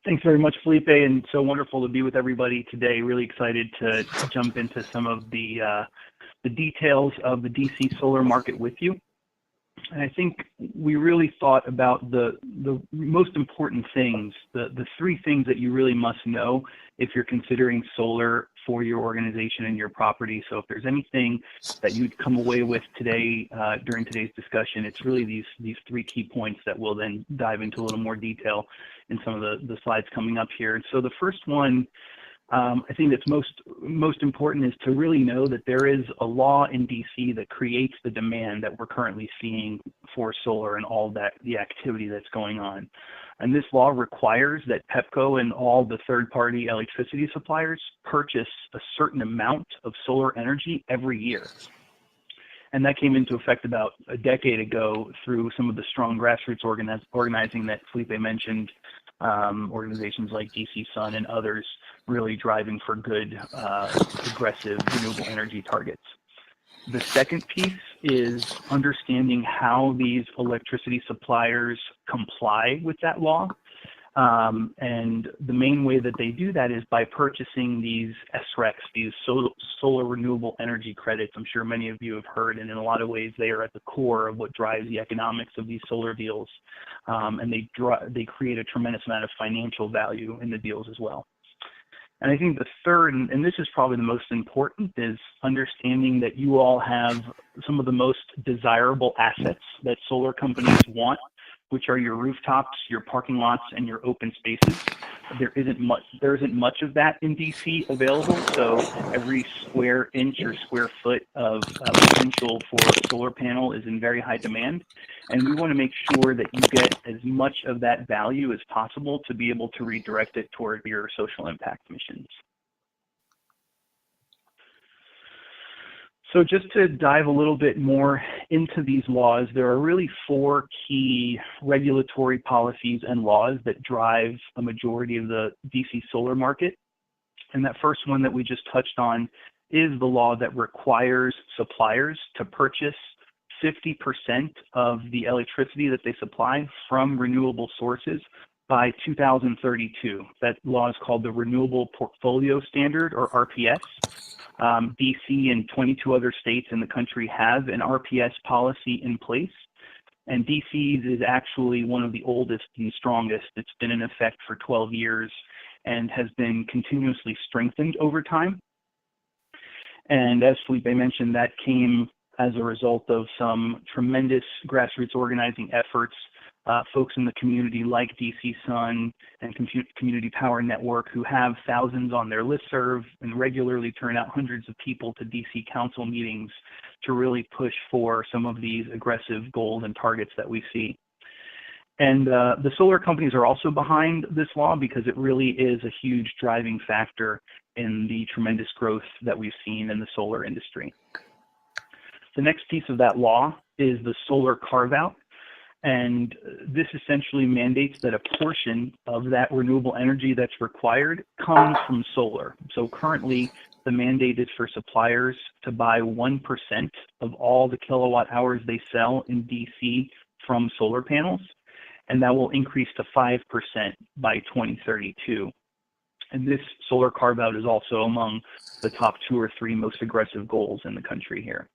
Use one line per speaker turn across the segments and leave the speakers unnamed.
Thanks very much, Felipe, and so wonderful to be with everybody today. Really excited to jump into some of the details of the DC solar market with you. And I think we really thought about the most important things, the three things that you really must know if you're considering solar for your organization and your property. So if there's anything that you'd come away with today during today's discussion, it's really these three key points that we'll then dive into a little more detail in some of the slides coming up here. And so the first one, I think that's most important, is to really know that there is a law in DC that creates the demand that we're currently seeing for solar and all that the activity that's going on. And this law requires that PEPCO and all the third-party electricity suppliers purchase a certain amount of solar energy every year. And that came into effect about a decade ago through some of the strong grassroots organizing that Felipe mentioned, organizations like DC Sun and others really driving for good, aggressive renewable energy targets. The second piece is understanding how these electricity suppliers comply with that law. And the main way that they do that is by purchasing these SRECs, these solar renewable energy credits. I'm sure many of you have heard, and in a lot of ways they are at the core of what drives the economics of these solar deals. And they create a tremendous amount of financial value in the deals as well. And I think the third, and this is probably the most important, is understanding that you all have some of the most desirable assets that solar companies want, which are your rooftops, your parking lots, and your open spaces. There isn't much of that in DC available, so every square inch or square foot of potential for a solar panel is in very high demand. And we want to make sure that you get as much of that value as possible to be able to redirect it toward your social impact missions. So just to dive a little bit more into these laws, there are really four key regulatory policies and laws that drive a majority of the DC solar market. And that first one that we just touched on is the law that requires suppliers to purchase 50% of the electricity that they supply from renewable sources by 2032. That law is called the Renewable Portfolio Standard, or RPS. DC and 22 other states in the country have an RPS policy in place, and DC's is actually one of the oldest and strongest. It's been in effect for 12 years and has been continuously strengthened over time. And as Felipe mentioned, that came as a result of some tremendous grassroots organizing efforts. Folks in the community like DC Sun and Community Power Network, who have thousands on their listserv and regularly turn out hundreds of people to DC council meetings to really push for some of these aggressive goals and targets that we see. And the solar companies are also behind this law because it really is a huge driving factor in the tremendous growth that we've seen in the solar industry. The next piece of that law is the solar carve-out. And this essentially mandates that a portion of that renewable energy that's required comes from solar. So currently, the mandate is for suppliers to buy 1% of all the kilowatt hours they sell in DC from solar panels, and that will increase to 5% by 2032. And this solar carve-out is also among the top 2 or 3 most aggressive goals in the country here.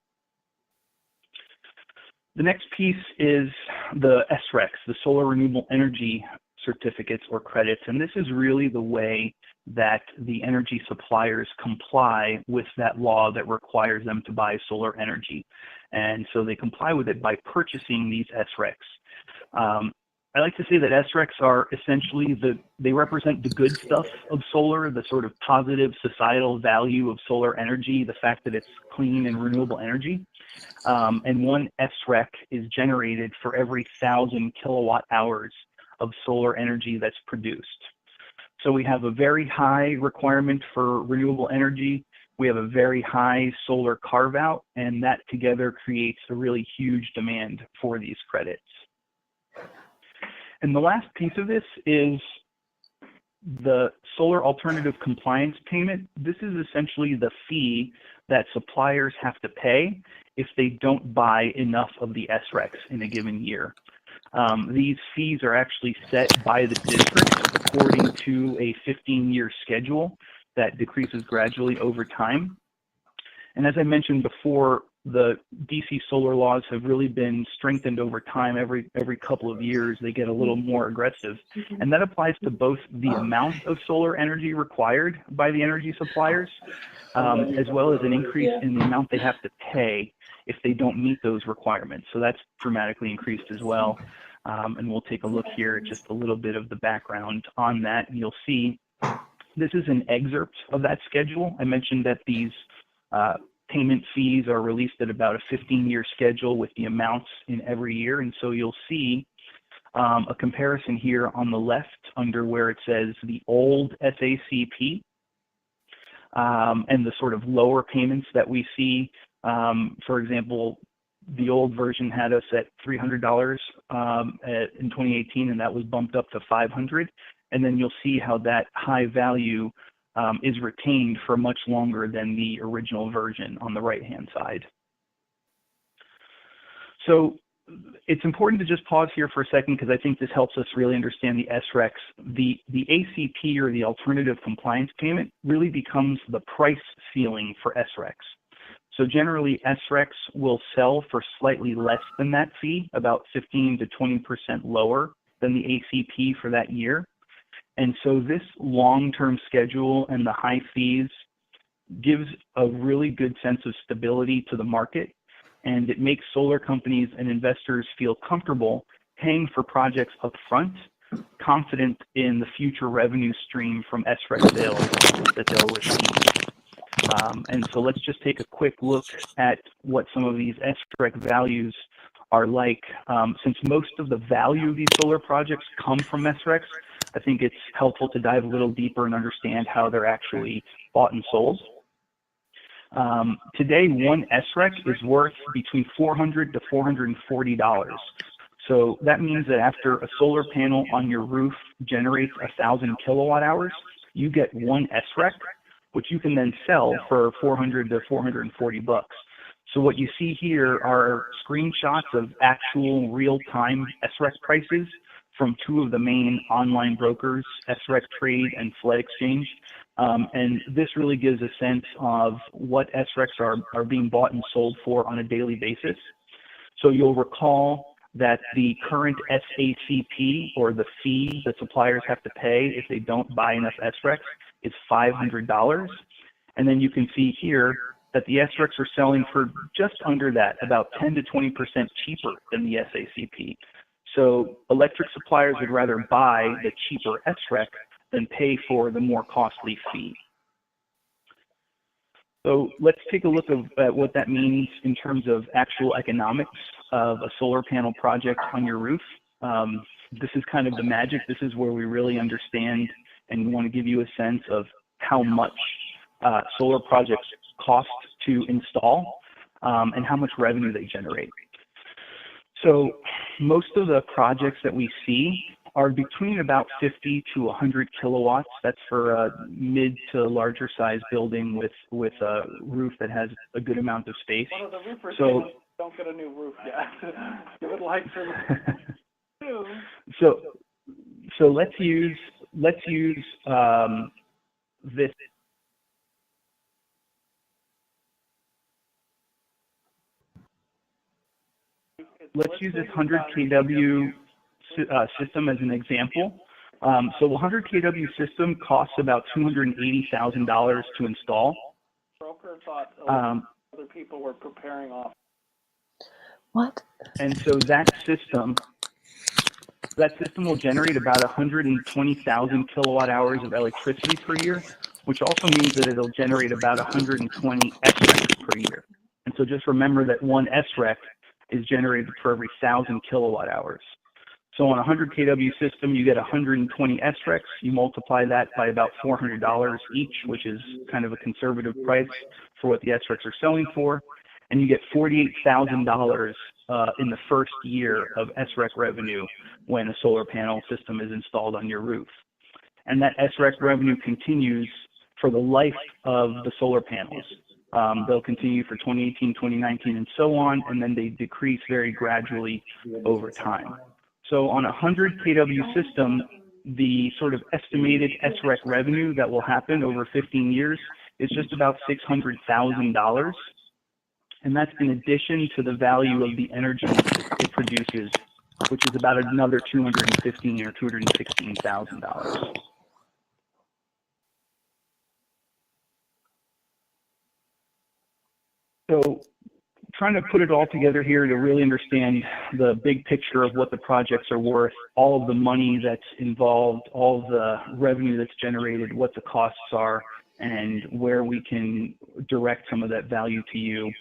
The next piece is the SRECs, the Solar Renewable Energy Certificates or credits, and this is really the way that the energy suppliers comply with that law that requires them to buy solar energy. And so they comply with it by purchasing these SRECs. I like to say that SRECs are essentially they represent the good stuff of solar, the sort of positive societal value of solar energy, the fact that it's clean and renewable energy. And one SREC is generated for every 1,000 kilowatt hours of solar energy that's produced. So we have a very high requirement for renewable energy. We have a very high solar carve-out, and that together creates a really huge demand for these credits. And the last piece of this is the solar alternative compliance payment. This is essentially the fee that suppliers have to pay if they don't buy enough of the SRECs in a given year. These fees are actually set by the district according to a 15-year schedule that decreases gradually over time. And as I mentioned before, the DC solar laws have really been strengthened over time. Every couple of years, they get a little more aggressive. And that applies to both the amount of solar energy required by the energy suppliers, as well as an increase in the amount they have to pay if they don't meet those requirements. So that's dramatically increased as well. And we'll take a look here at just a little bit of the background on that. And you'll see this is an excerpt of that schedule. I mentioned that these payment fees are released at about a 15-year schedule with the amounts in every year. And so you'll see a comparison here on the left under where it says the old SACP and the sort of lower payments that we see. For example, the old version had us at $300 in 2018, and that was bumped up to $500. And then you'll see how that high value is retained for much longer than the original version on the right-hand side. So it's important to just pause here for a second because I think this helps us really understand the SRECs. The ACP, or the Alternative Compliance Payment, really becomes the price ceiling for SRECs. So generally, SRECs will sell for slightly less than that fee, about 15 to 20% lower than the ACP for that year. And so this long-term schedule and the high fees gives a really good sense of stability to the market, and it makes solar companies and investors feel comfortable paying for projects up front, confident in the future revenue stream from SREC sales that they'll receive. And so let's just take a quick look at what some of these SREC values are like. Since most of the value of these solar projects come from SRECs, I think it's helpful to dive a little deeper and understand how they're actually bought and sold. Today, one SREC is worth between $400 to $440. So that means that after a solar panel on your roof generates 1,000 kilowatt hours, you get one SREC, which you can then sell for $400 to $440. So what you see here are screenshots of actual real-time SREC prices from two of the main online brokers, SREC Trade and Flood Exchange. And this really gives a sense of what SRECs are being bought and sold for on a daily basis. So you'll recall that the current SACP, or the fee that suppliers have to pay if they don't buy enough SRECs, is $500. And then you can see here that the SRECs are selling for just under that, about 10 to 20% cheaper than the SACP. So electric suppliers would rather buy the cheaper SREC than pay for the more costly fee. So let's take a look at what that means in terms of actual economics of a solar panel project on your roof. This is kind of the magic. This is where we really understand and we want to give you a sense of how much solar projects cost to install and how much revenue they generate. So most of the projects that we see are between about 50 to 100 kilowatts. That's for a mid to larger size building with a roof that has a good amount of space.
One of the roofers don't get a new roof yet. You would like to.
So let's use this. Let's use this 100 kW system as an example. So the 100 kW system costs about $280,000 to install.
Broker thought other people were preparing off.
What?
And so that system will generate about 120,000 kilowatt hours of electricity per year, which also means that it'll generate about 120 SRECs per year. And so just remember that one SREC is generated for every 1,000 kilowatt hours. So on a 100 kW system, you get 120 SRECs. You multiply that by about $400 each, which is kind of a conservative price for what the SRECs are selling for. And you get $48,000 in the first year of SREC revenue when a solar panel system is installed on your roof. And that SREC revenue continues for the life of the solar panels. They'll continue for 2018, 2019, and so on, and then they decrease very gradually over time. So on a 100 kW system, the sort of estimated SREC revenue that will happen over 15 years is just about $600,000. And that's in addition to the value of the energy it produces, which is about another $215,000 or $216,000. So trying to put it all together here to really understand the big picture of what the projects are worth, all of the money that's involved, all of the revenue that's generated, what the costs are, and where we can direct some of that value to you.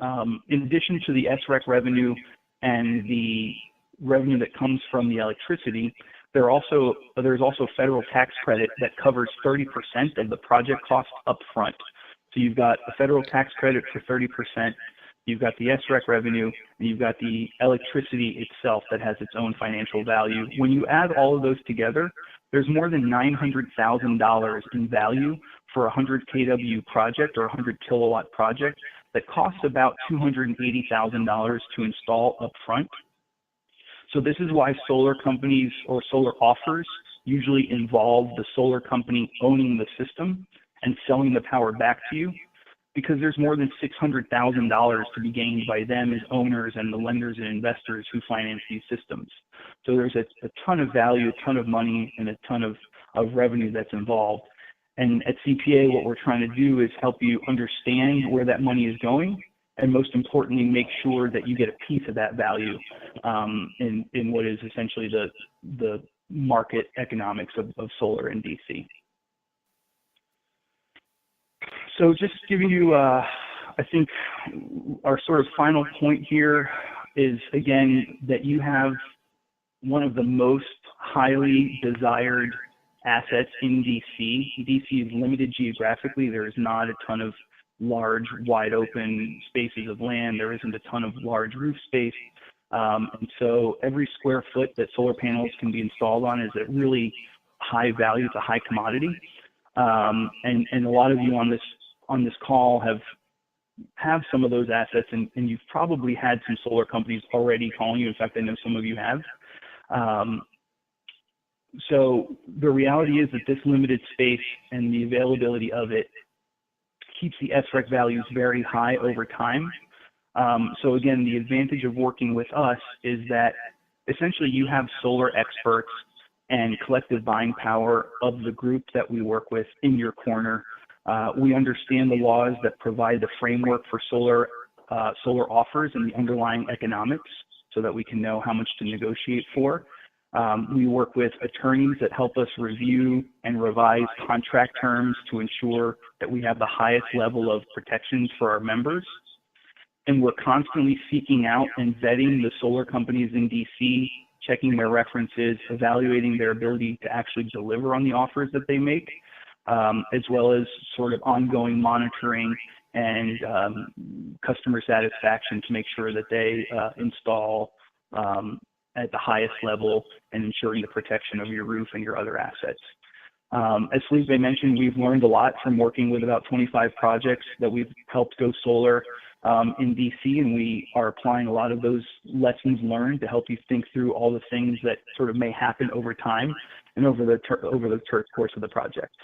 In addition to the SREC revenue and the revenue that comes from the electricity, there's also federal tax credit that covers 30% of the project cost up front. So you've got a federal tax credit for 30%, you've got the SREC revenue, and you've got the electricity itself that has its own financial value. When you add all of those together, there's more than $900,000 in value for a 100 kW project or a 100 kilowatt project that costs about $280,000 to install up front. So this is why solar companies or solar offers usually involve the solar company owning the system and selling the power back to you, because there's more than $600,000 to be gained by them as owners and the lenders and investors who finance these systems. So there's a ton of value, a ton of money, and a ton of revenue that's involved. And at CPA, what we're trying to do is help you understand where that money is going, and most importantly, make sure that you get a piece of that value in what is essentially the market economics of solar in DC. So just giving you, I think our sort of final point here is, again, that you have one of the most highly desired assets in DC. DC is limited geographically. There is not a ton of large, wide open spaces of land. There isn't a ton of large roof space. And so every square foot that solar panels can be installed on is a really high value. It's a high commodity. And a lot of you on this call have some of those assets, and you've probably had some solar companies already calling you. In fact, I know some of you have. So the reality is that this limited space and the availability of it keeps the SREC values very high over time. So again, the advantage of working with us is that essentially you have solar experts and collective buying power of the group that we work with in your corner. We understand the laws that provide the framework for solar offers and the underlying economics so that we can know how much to negotiate for. We work with attorneys that help us review and revise contract terms to ensure that we have the highest level of protections for our members. And we're constantly seeking out and vetting the solar companies in DC, checking their references, evaluating their ability to actually deliver on the offers that they make, as well as sort of ongoing monitoring and customer satisfaction to make sure that they install at the highest level and ensuring the protection of your roof and your other assets. As Felipe mentioned, we've learned a lot from working with about 25 projects that we've helped go solar in DC, and we are applying a lot of those lessons learned to help you think through all the things that sort of may happen over time and over the course of the project.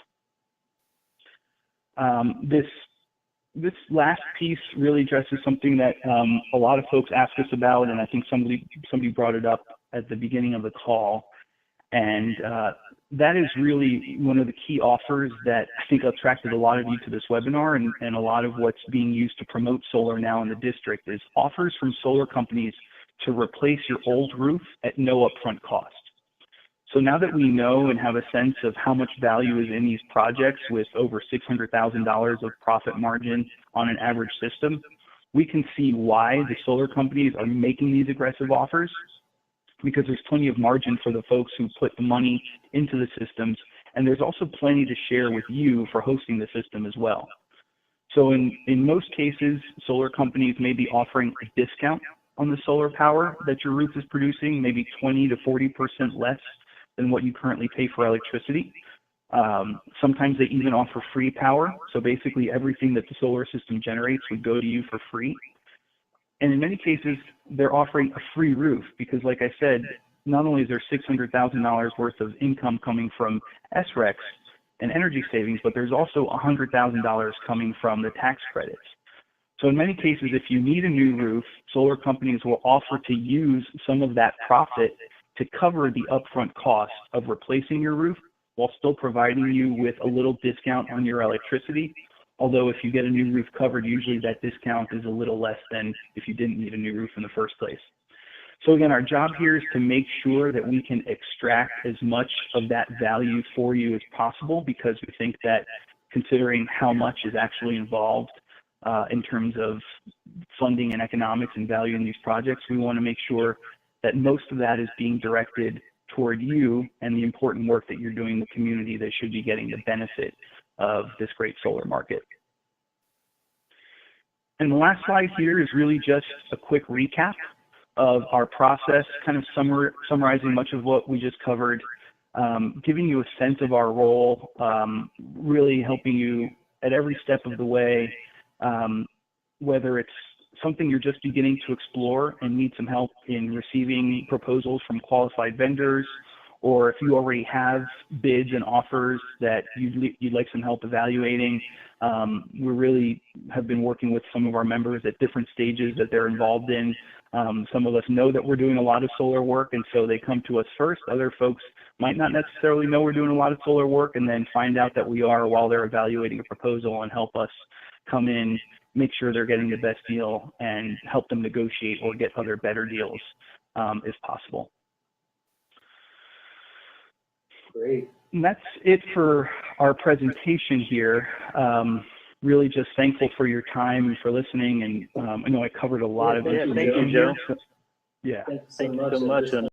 This last piece really addresses something that a lot of folks ask us about, and I think somebody brought it up at the beginning of the call, and that is really one of the key offers that I think attracted a lot of you to this webinar, and a lot of what's being used to promote solar now in the district is offers from solar companies to replace your old roof at no upfront cost. So now that we know and have a sense of how much value is in these projects with over $600,000 of profit margin on an average system, we can see why the solar companies are making these aggressive offers, because there's plenty of margin for the folks who put the money into the systems, and there's also plenty to share with you for hosting the system as well. So in most cases, solar companies may be offering a discount on the solar power that your roof is producing, maybe 20 to 40% less than what you currently pay for electricity. Sometimes they even offer free power. So basically everything that the solar system generates would go to you for free. And in many cases, they're offering a free roof because, like I said, not only is there $600,000 worth of income coming from SRECs and energy savings, but there's also $100,000 coming from the tax credits. So in many cases, if you need a new roof, solar companies will offer to use some of that profit to cover the upfront cost of replacing your roof while still providing you with a little discount on your electricity. Although if you get a new roof covered, usually that discount is a little less than if you didn't need a new roof in the first place. So again, our job here is to make sure that we can extract as much of that value for you as possible, because we think that considering how much is actually involved in terms of funding and economics and value in these projects, we want to make sure that most of that is being directed toward you and the important work that you're doing in the community that should be getting the benefit of this great solar market. And the last slide here is really just a quick recap of our process, kind of summarizing much of what we just covered, giving you a sense of our role, really helping you at every step of the way, whether it's something you're just beginning to explore and need some help in receiving proposals from qualified vendors, or if you already have bids and offers that you'd like some help evaluating. We really have been working with some of our members at different stages that they're involved in. Some of us know that we're doing a lot of solar work, and so they come to us first. Other folks might not necessarily know we're doing a lot of solar work and then find out that we are while they're evaluating a proposal and help us come in, make sure they're getting the best deal, and help them negotiate or get other better deals if possible.
Great.
And that's it for our presentation here. Really just thankful for your time and for listening. And I know I covered a lot of
Yeah,
information
thank you,
here.
Joe.
So, yeah.
Thank you so much.